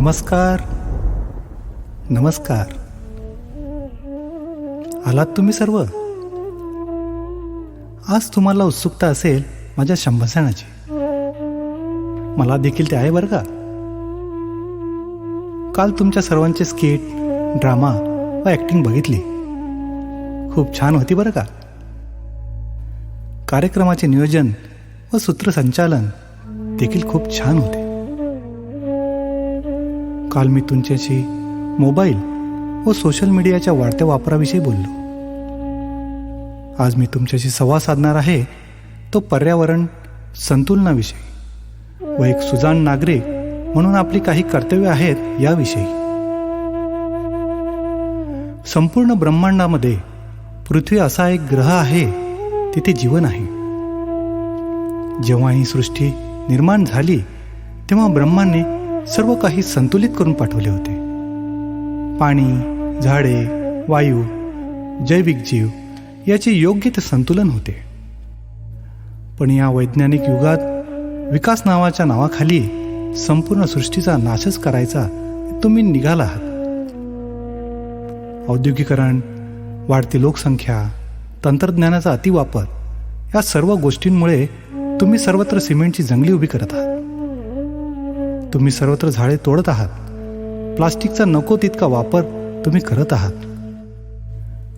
नमस्कार नमस्कार. आलात तुम्ही सर्व. आज तुम्हाला उत्सुकता असेल माझ्या संभाषणाची. मला देखील ते आहे बरं का. काल तुमच्या सर्वांचे स्किट, ड्रामा व ॲक्टिंग बघितली. खूप छान होती बरं का. कार्यक्रमाचे नियोजन व सूत्रसंचालन देखील खूप छान होते. काल मी तुमच्याशी मोबाईल व सोशल मीडियाच्या वाढत्या वापराविषयी बोललो. आज मी तुमच्याशी संवाद साधणार आहे तो पर्यावरण संतुलनाविषयी व एक सुजाण नागरिक म्हणून आपली काही कर्तव्ये आहेत याविषयी. संपूर्ण ब्रह्मांडामध्ये पृथ्वी असा एक ग्रह आहे, तिथे जीवन आहे. जेव्हा ही सृष्टी निर्माण झाली तेव्हा ब्रह्माने सर्व काही संतुलित करून पाठवले होते. पाणी, झाडे, वायू, जैविक जीव याचे योग्य ते संतुलन होते. पण या वैज्ञानिक युगात विकास नावाच्या नावाखाली संपूर्ण सृष्टीचा नाशच करायचा तुम्ही निघाला आहात. औद्योगिकरण, वाढती लोकसंख्या, तंत्रज्ञानाचा अतिवापर या सर्व गोष्टींमुळे तुम्ही सर्वत्र सिमेंटची जंगली उभी करत आहात. तुम्ही सर्वत्र झाडे तोडत आहात. प्लास्टिकचा नको तितका वापर तुम्ही करत आहात.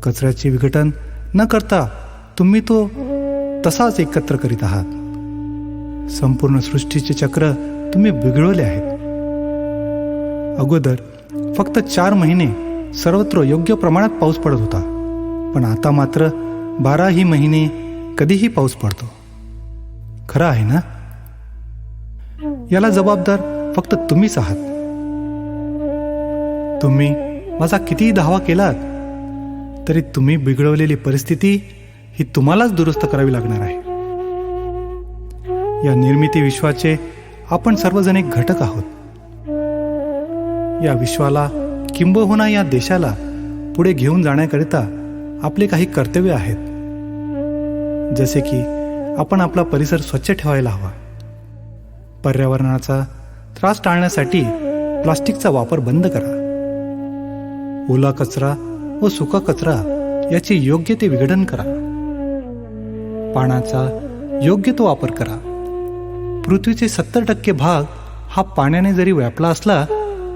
कचऱ्याचे विघटन न करता तुम्ही तो तसाच एकत्र करीत आहात. संपूर्ण सृष्टीचे चक्र तुम्ही बिघडवले आहेत. अगोदर फक्त 4 महिने सर्वत्र योग्य प्रमाणात पाऊस पडत होता, पण आता मात्र 12ही महिने कधीही पाऊस पडतो. खरं आहे ना? याला जबाबदार फक्त तुम्हीच आहात. तुम्ही माझा कितीही दावा केलात तरी तुम्ही बिघडवलेली परिस्थिती ही तुम्हालाच दुरुस्त करावी लागणार आहे. या निर्मिती विश्वाचे आपण सर्वजण एक घटक आहोत. या विश्वाला किंबहुना या देशाला पुढे घेऊन जाण्याकरिता आपले काही कर्तव्य आहेत. जसे की आपण आपला परिसर स्वच्छ ठेवायला हवा. पर्यावरणाचा त्रास टाळण्यासाठी प्लास्टिकचा वापर बंद करा. ओला कचरा व सुका कचरा याचे योग्य ते विघटन करा. पाण्याचा योग्य तो वापर करा. पृथ्वीचे 70% भाग हा पाण्याने जरी व्यापला असला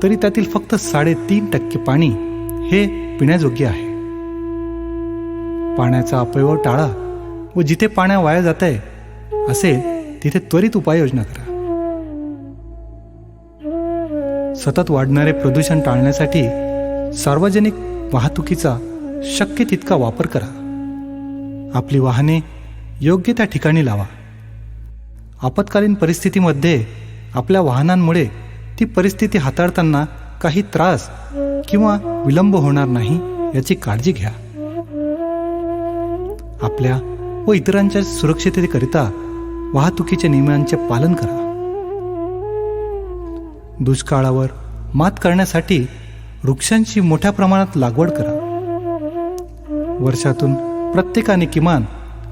तरी त्यातील फक्त 3.5% पाणी हे पिण्यायोग्य आहे. पाण्याचा अपव्यय टाळा व जिथे पाण्या वाया जात आहे असेल तिथे त्वरित उपाययोजना करा. सतत वाढणारे प्रदूषण टाळण्यासाठी सार्वजनिक वाहतुकीचा शक्य तितका वापर करा. आपली वाहने योग्य त्या ठिकाणी लावा. आपत्कालीन परिस्थितीमध्ये आपल्या वाहनांमुळे ती परिस्थिती हाताळताना काही त्रास किंवा विलंब होणार नाही याची काळजी घ्या. आपल्या व इतरांच्या सुरक्षिततेकरिता वाहतुकीच्या नियमांचे पालन करा. दुष्काळावर मात करण्यासाठी वृक्षांची मोठ्या प्रमाणात लागवड करा. वर्षातून प्रत्येकाने किमान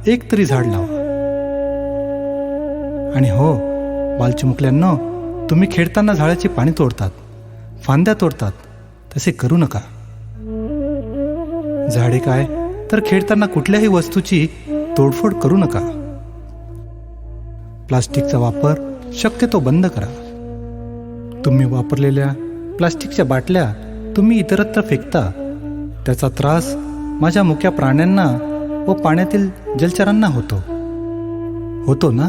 1 तरी झाड लावा. आणि हो बालचिमुकल्यांनो, तुम्ही खेळताना झाडाचे पाणी तोडतात, फांद्या तोडतात, तसे करू नका. झाडे काय तर खेळताना कुठल्याही वस्तूची तोडफोड करू नका. प्लास्टिकचा वापर शक्यतो बंद करा. तुम्ही वापरलेल्या प्लास्टिकच्या बाटल्या तुम्ही इतरत्र फेकता, त्याचा त्रास माझ्या मुक्या प्राण्यांना व पाण्यातील जलचरांना होतो ना?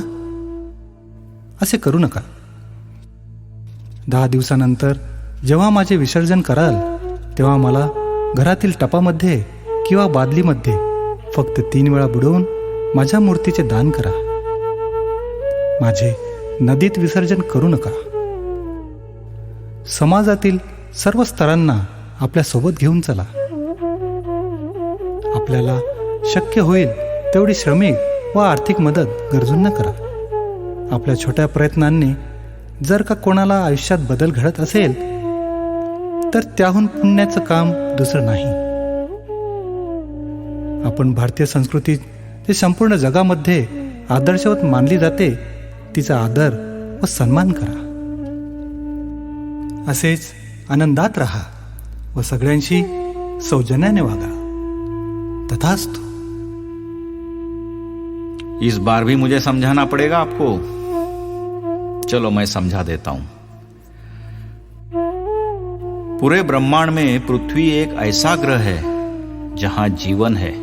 असे करू नका. 10 दिवसानंतर जेव्हा माझे विसर्जन कराल तेव्हा मला घरातील टपामध्ये किंवा बादलीमध्ये फक्त 3 वेळा बुडवून माझ्या मूर्तीचे दान करा. माझे नदीत विसर्जन करू नका. समाजातील सर्व स्तरांना आपल्यासोबत घेऊन चला. आपल्याला शक्य होईल तेवढी श्रमिक व आर्थिक मदत गरजूंना करा. आपल्या छोट्या प्रयत्नांनी जर का कोणाला आयुष्यात बदल घडत असेल तर त्याहून पुण्याचं काम दुसरं नाही. आपण भारतीय संस्कृती जे संपूर्ण जगामध्ये आदर्शवत मानली जाते तिचा आदर व सन्मान करा. असेच आनंदात राहा व सगळ्यांशी सौजन्याने वागा. तथास्तु. इस बार भी मुझे समझाना पड़ेगा आपको. चलो मैं समझा देता हूं. पूरे ब्रह्मांड में पृथ्वी एक ऐसा ग्रह है जहां जीवन है.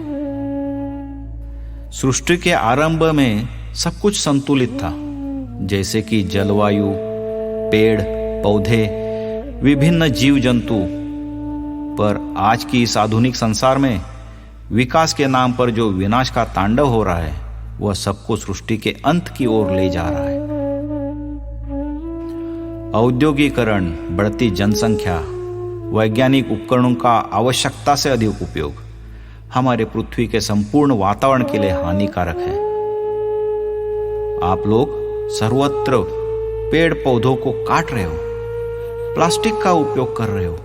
सृष्टि के आरंभ में सब कुछ संतुलित था, जैसे कि जलवायु, पेड़ पौधे, विभिन्न जीव जंतु. पर आज की इस आधुनिक संसार में विकास के नाम पर जो विनाश का तांडव हो रहा है वह सबको सृष्टि के अंत की ओर ले जा रहा है. औद्योगिकरण, बढ़ती जनसंख्या, वैज्ञानिक उपकरणों का आवश्यकता से अधिक उपयोग हमारे पृथ्वी के संपूर्ण वातावरण के लिए हानिकारक है. आप लोग सर्वत्र पेड़ पौधों को काट रहे हो, प्लास्टिक का उपयोग कर रहे हो,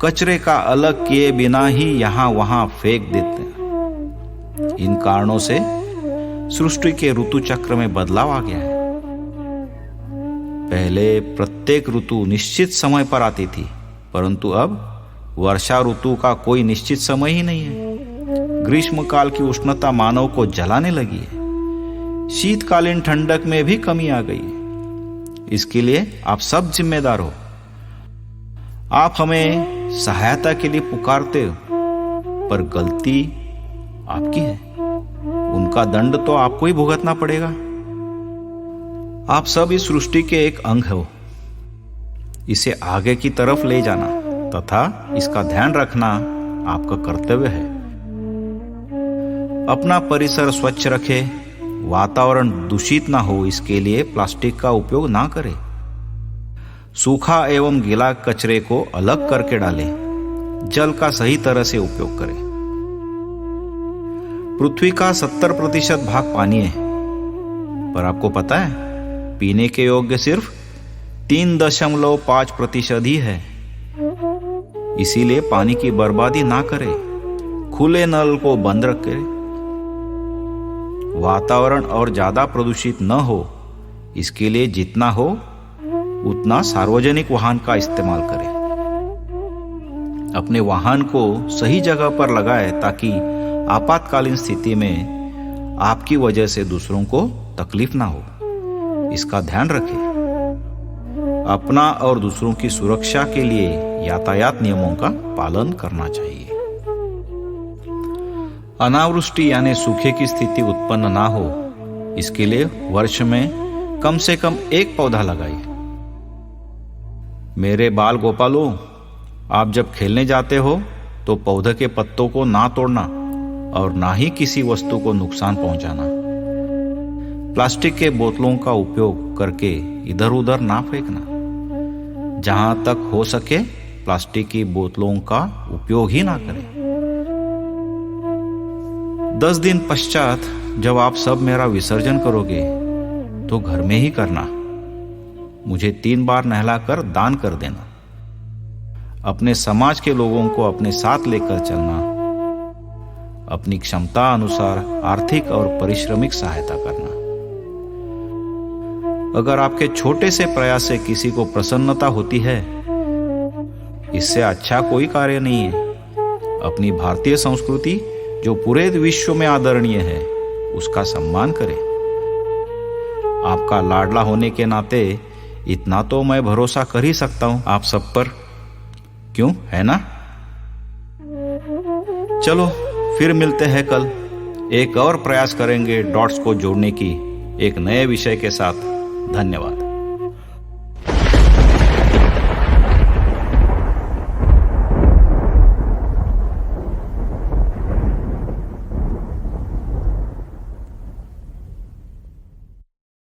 कचरे का अलग किए बिना ही यहां वहां फेंक देते हैं. इन कारणों से सृष्टि के ऋतु चक्र में बदलाव आ गया है. पहले प्रत्येक ऋतु निश्चित समय पर आती थी, परंतु अब वर्षा ऋतु का कोई निश्चित समय ही नहीं है. ग्रीष्मकाल की उष्णता मानव को जलाने लगी है. शीतकालीन ठंडक में भी कमी आ गई है. इसके लिए आप सब जिम्मेदार हो. आप हमें सहायता के लिए पुकारते हो, पर गलती आपकी है. उनका दंड तो आपको ही भुगतना पड़ेगा. आप सब इस सृष्टि के एक अंग हो. इसे आगे की तरफ ले जाना तथा इसका ध्यान रखना आपका कर्तव्य है. अपना परिसर स्वच्छ रखें, वातावरण दूषित ना हो इसके लिए प्लास्टिक का उपयोग ना करें. सूखा एवं गीला कचरे को अलग करके डालें. जल का सही तरह से उपयोग करें. पृथ्वी का 70% भाग पानी है, पर आपको पता है पीने के योग्य सिर्फ 3.5% ही है. इसीलिए पानी की बर्बादी ना करें. खुले नल को बंद रखें. वातावरण और ज्यादा प्रदूषित न हो इसके लिए जितना हो उतना सार्वजनिक वाहन का इस्तेमाल करें. अपने वाहन को सही जगह पर लगाएं ताकि आपातकालीन स्थिति में आपकी वजह से दूसरों को तकलीफ ना हो. इसका ध्यान रखें. अपना और दूसरों की सुरक्षा के लिए यातायात नियमों का पालन करना चाहिए. अनावृष्टि यानी सूखे की स्थिति उत्पन्न ना हो इसके लिए वर्ष में कम से कम एक पौधा लगाइए. मेरे बाल गोपालों, आप जब खेलने जाते हो तो पौधे के पत्तों को ना तोड़ना और ना ही किसी वस्तु को नुकसान पहुंचाना. प्लास्टिक के बोतलों का उपयोग करके इधर उधर ना फेंकना. जहां तक हो सके प्लास्टिक की बोतलों का उपयोग ही ना करें. 10 दिन पश्चात जब आप सब मेरा विसर्जन करोगे तो घर में ही करना. मुझे 3 बार नहलाकर दान कर देना. अपने समाज के लोगों को अपने साथ लेकर चलना. अपनी क्षमता अनुसार आर्थिक और पारिश्रमिक सहायता करना. अगर आपके छोटे से प्रयास से किसी को प्रसन्नता होती है, इससे अच्छा कोई कार्य नहीं है. अपनी भारतीय संस्कृति जो पूरे विश्व में आदरणीय है उसका सम्मान करें. आपका लाडला होने के नाते इतना तो मैं भरोसा कर ही सकता हूं आप सब पर. क्यों, है ना? चलो फिर मिलते हैं कल. एक और प्रयास करेंगे डॉट्स को जोड़ने की एक नए विषय के साथ. धन्यवाद.